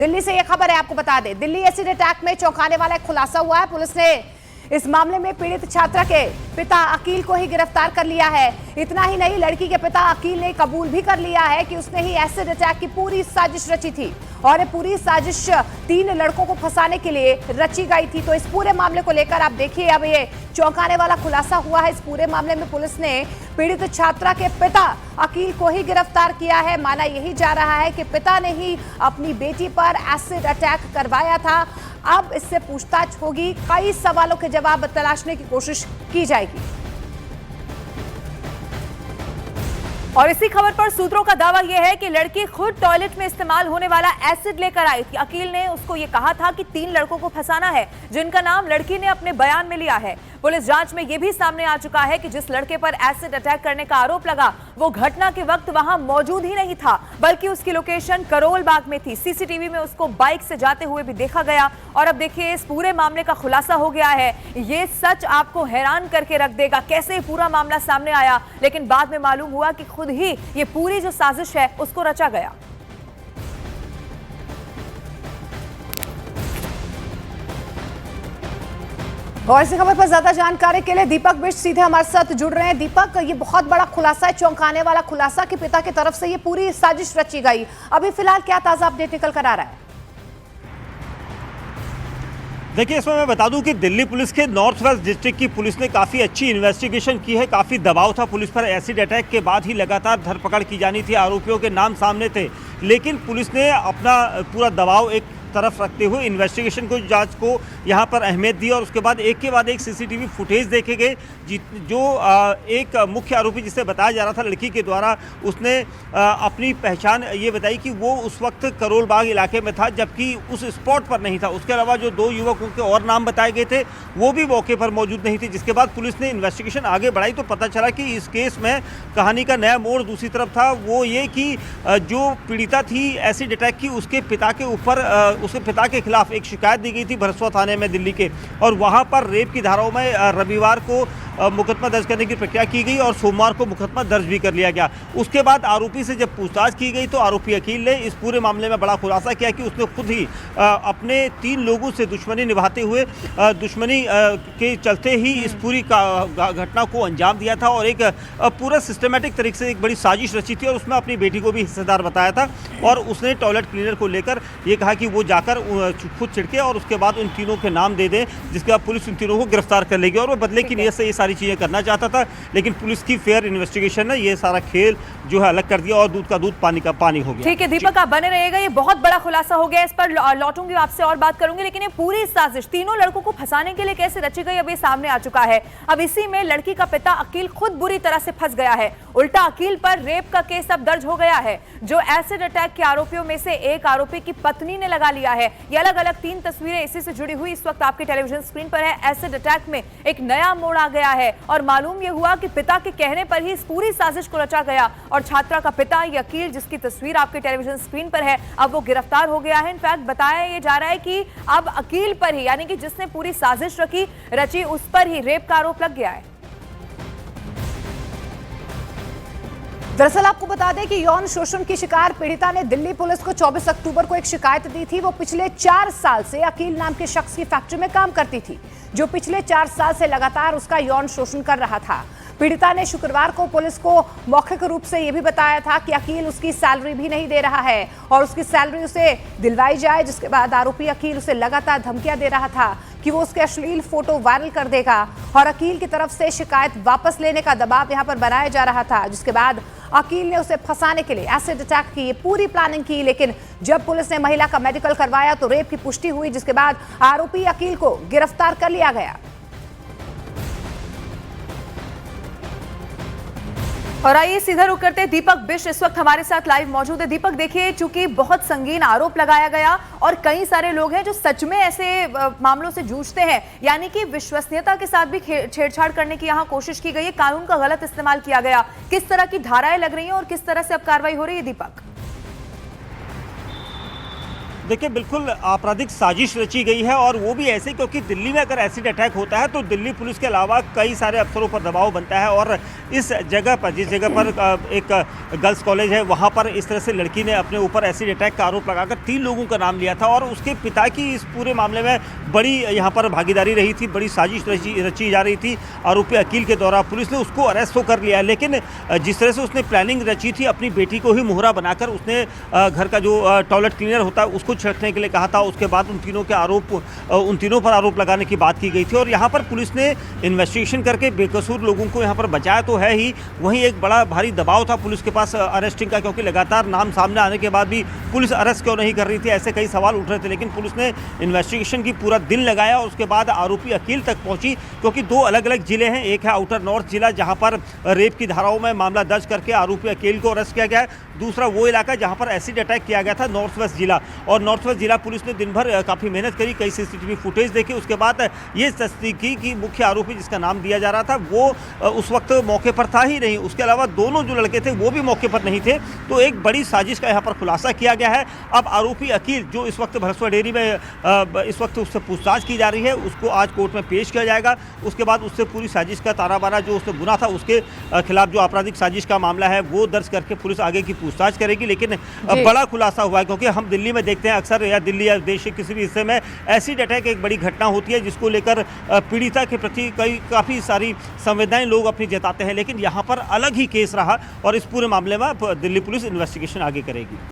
दिल्ली से यह खबर है, आपको बता दें, दिल्ली एसिड अटैक में चौंकाने वाला एक खुलासा हुआ है। पुलिस ने इस मामले में पीड़ित छात्रा के पिता अकील को ही गिरफ्तार कर लिया है। इतना ही नहीं, लड़की के पिता अकील ने कबूल भी कर लिया है कि उसने ही एसिड अटैक की पूरी साजिश रची थी और ये पूरी साजिश 3 लड़कों को फंसाने के लिए रची गई थी। तो इस पूरे मामले को लेकर आप देखिए, अब ये चौंकाने वाला खुलासा हुआ है। इस पूरे मामले में पुलिस ने पीड़ित छात्रा के पिता अकील को ही गिरफ्तार किया है। माना यही जा रहा है कि पिता ने ही अपनी बेटी पर एसिड अटैक करवाया था। अब इससे पूछताछ होगी, कई सवालों के जवाब तलाशने की कोशिश की जाएगी। और इसी खबर पर सूत्रों का दावा यह है कि लड़की खुद टॉयलेट में इस्तेमाल होने वाला एसिड लेकर आई थी। अकील ने उसको ये कहा था कि 3 लड़कों को फंसाना है, जिनका नाम लड़की ने अपने बयान में लिया है। पुलिस जांच में यह भी सामने आ चुका है कि जिस लड़के पर एसिड अटैक करने का आरोप लगा, वो घटना के वक्त वहां मौजूद ही नहीं था, बल्कि उसकी लोकेशन करोल बाग में थी। सीसीटीवी में उसको बाइक से जाते हुए भी देखा गया। और अब देखिए, इस पूरे मामले का खुलासा हो गया है। ये सच आपको हैरान करके रख देगा, कैसे पूरा मामला सामने आया, लेकिन बाद में मालूम हुआ कि खुद ही ये पूरी जो साजिश है उसको रचा गया। और इसी खबर पर ज्यादा जानकारी के लिए दीपक बिष्ट सीधे हमारे साथ जुड़ रहे हैं। दीपक, ये बहुत बड़ा खुलासा है, चौंकाने वाला खुलासा कि पिता की तरफ से ये पूरी साजिश रची गई। अभी फिलहाल क्या ताजा अपडेट निकल कर आ रहा है? देखिए, इसमें मैं बता दूं कि दिल्ली पुलिस के नॉर्थ वेस्ट डिस्ट्रिक्ट की पुलिस ने काफ़ी अच्छी इन्वेस्टिगेशन की है। काफ़ी दबाव था पुलिस पर। एसिड अटैक के बाद ही लगातार धरपकड़ की जानी थी, आरोपियों के नाम सामने थे, लेकिन पुलिस ने अपना पूरा दबाव एक तरफ रखते हुए इन्वेस्टिगेशन को, जांच को यहाँ पर अहमियत दी। और उसके बाद एक के बाद एक सीसीटीवी फुटेज देखे गए। जो एक मुख्य आरोपी जिसे बताया जा रहा था लड़की के द्वारा, उसने अपनी पहचान ये बताई कि वो उस वक्त करोल बाग इलाके में था, जबकि उस स्पॉट पर नहीं था। उसके अलावा जो 2 युवकों के और नाम बताए गए थे वो भी मौके पर मौजूद नहीं थे। जिसके बाद पुलिस ने इन्वेस्टिगेशन आगे बढ़ाई तो पता चला कि इस केस में कहानी का नया मोड़ दूसरी तरफ था। वो ये कि जो पीड़िता थी एसिड अटैक की, उसके पिता के ऊपर, उसके पिता के खिलाफ एक शिकायत दी गई थी भरसवा थाने में दिल्ली के, और वहां पर रेप की धाराओं में रविवार को मुकदमा दर्ज करने की प्रक्रिया की गई और सोमवार को मुकदमा दर्ज भी कर लिया गया। उसके बाद आरोपी से जब पूछताछ की गई तो आरोपी अकील ने इस पूरे मामले में बड़ा खुलासा किया कि उसने खुद ही अपने 3 लोगों से दुश्मनी निभाते हुए, दुश्मनी के चलते ही इस पूरी घटना को अंजाम दिया था और एक पूरा सिस्टमेटिक तरीके से एक बड़ी साजिश रची थी और उसमें अपनी बेटी को भी हिस्सेदार बताया था। और उसने टॉयलेट क्लीनर को लेकर ये कहा कि वो जाकर खुद छिड़के और उसके बाद उन तीनों के नाम दे दें, जिसके बाद पुलिस उन तीनों को गिरफ्तार कर लेगी। और वो बदले की नीयत से ये सारी चीज़ें करना चाहता था, लेकिन पुलिस की फेयर इन्वेस्टिगेशन ने ये सारा खेल जो है अलग कर दिया और दूध का दूध पानी का पानी हो गया। ठीक है दीपक, आप बने रहिएगा, ये बहुत बड़ा खुलासा हो गया, इस पर लौटूंगी आपसे और बात करूंगी। लेकिन ये पूरी साजिश 3 लड़कों को फंसाने के लिए कैसे रची गई, अब ये सामने आ चुका है। अब इसी में लड़की का पिता अकील खुद बुरी तरह से फंस गया है। उल्टा अकील पर रेप का केस अब दर्ज हो गया है। जो एसिड अटैक के आरोपियों में से एक आरोपी की पत्नी ने लगा लिया है। ये अलग अलग 3 तस्वीरें इसी से जुड़ी हुई इस वक्त आपके टेलीविजन स्क्रीन पर है। एसिड अटैक में एक नया मोड़ आ गया है और मालूम यह हुआ कि पिता के कहने पर ही इस पूरी साजिश को रचा गया और छात्रा का पिता ये अकील, जिसकी तस्वीर आपके टेलीविजन स्क्रीन पर है, अब वो गिरफ्तार हो गया है। इनफैक्ट बताया ये जा रहा है कि अब अकील पर ही, यानी कि जिसने पूरी साजिश रची उस पर ही रेप का आरोप लग गया है। दरअसल आपको बता दें कि यौन शोषण की शिकार पीड़िता ने दिल्ली पुलिस को 24 अक्टूबर को एक शिकायत दी थी। वो पिछले 4 साल से अकील नाम के शख्स की फैक्ट्री में काम करती थी, जो पिछले 4 साल से लगातार उसका यौन शोषण कर रहा था। पीड़िता ने शुक्रवार को पुलिस को मौखिक रूप से यह भी बताया था कि अकील उसकी सैलरी भी नहीं दे रहा है और उसकी सैलरी उसे दिलवाई जाए। जिसके बाद आरोपी अकील उसे लगातार धमकियां दे रहा था कि वो उसके अश्लील फोटो वायरल कर देगा और अकील की तरफ से शिकायत वापस लेने का दबाव यहां पर बनाया जा रहा था। जिसके बाद अकील ने उसे फंसाने के लिए एसिड अटैक की पूरी प्लानिंग की, लेकिन जब पुलिस ने महिला का मेडिकल करवाया तो रेप की पुष्टि हुई। जिसके बाद आरोपी अकील को गिरफ्तार कर लिया गया। और आइए सीधा रुक करते हैं, दीपक बिष्ट इस वक्त हमारे साथ लाइव मौजूद है। दीपक, देखिए, चूंकि बहुत संगीन आरोप लगाया गया और कई सारे लोग हैं जो सच में ऐसे मामलों से जूझते हैं, यानी कि विश्वसनीयता के साथ भी छेड़छाड़ करने की यहाँ कोशिश की गई है, कानून का गलत इस्तेमाल किया गया। किस तरह की धाराएं लग रही हैं और किस तरह से अब कार्रवाई हो रही है दीपक? देखिए बिल्कुल आपराधिक साजिश रची गई है और वो भी ऐसे क्योंकि दिल्ली में अगर एसिड अटैक होता है तो दिल्ली पुलिस के अलावा कई सारे अफसरों पर दबाव बनता है और इस जगह पर जिस जगह पर एक गर्ल्स कॉलेज है वहाँ पर इस तरह से लड़की ने अपने ऊपर एसिड अटैक का आरोप लगाकर 3 लोगों का नाम लिया था और उसके पिता की इस पूरे मामले में बड़ी यहाँ पर भागीदारी रही थी, बड़ी साजिश रची जा रही थी। आरोपी अकील के द्वारा पुलिस ने उसको अरेस्ट तो कर लिया, लेकिन जिस तरह से उसने प्लानिंग रची थी अपनी बेटी को ही मोहरा बनाकर उसने घर का जो टॉयलेट क्लीनर होता है उसको छिड़कने के लिए कहा था। उसके बाद उन तीनों पर आरोप लगाने की बात की गई थी और यहाँ पर पुलिस ने इन्वेस्टिगेशन करके बेकसूर लोगों को यहाँ पर बचाया तो है ही, वहीं एक बड़ा भारी दबाव था पुलिस के पास अरेस्टिंग का, क्योंकि लगातार नाम सामने आने के बाद भी पुलिस अरेस्ट क्यों नहीं कर रही थी, ऐसे कई सवाल उठ रहे थे। लेकिन पुलिस ने इन्वेस्टिगेशन की पूरा दिन लगाया और उसके बाद आरोपी अकील तक पहुंची, क्योंकि 2 अलग अलग जिले हैं। एक है आउटर नॉर्थ जिला जहां पर रेप की धाराओं में मामला दर्ज करके आरोपी अकील को अरेस्ट किया गया है, दूसरा वो इलाका जहां पर एसिड अटैक किया गया था नॉर्थ वेस्ट जिला। और नॉर्थ वेस्ट जिला पुलिस ने दिन भर काफ़ी मेहनत करी, कई सीसीटीवी फुटेज देखी, उसके बाद ये तस्दीक की कि मुख्य आरोपी जिसका नाम दिया जा रहा था वो उस वक्त मौके पर था ही नहीं, उसके अलावा दोनों जो लड़के थे वो भी मौके पर नहीं थे। तो एक बड़ी साजिश का यहाँ पर खुलासा किया गया है। अब आरोपी अकील जो इस वक्त भरसवा डेयरी में इस वक्त उससे पूछताछ की जा रही है, उसको आज कोर्ट में पेश किया जाएगा। उसके बाद उससे पूरी साजिश का ताराबाना जो उसने बुना था उसके खिलाफ जो आपराधिक साजिश का मामला है वो दर्ज करके पुलिस आगे की पूछताछ करेगी। लेकिन बड़ा खुलासा हुआ है, क्योंकि हम दिल्ली में देखते हैं अक्सर, या दिल्ली या देश के किसी भी हिस्से में एसिड अटैक एक बड़ी घटना होती है जिसको लेकर पीड़िता के प्रति काफ़ी सारी संवेदनाएं लोग अपनी जताते हैं, लेकिन यहाँ पर अलग ही केस रहा और इस पूरे मामले में दिल्ली पुलिस इन्वेस्टिगेशन आगे करेगी।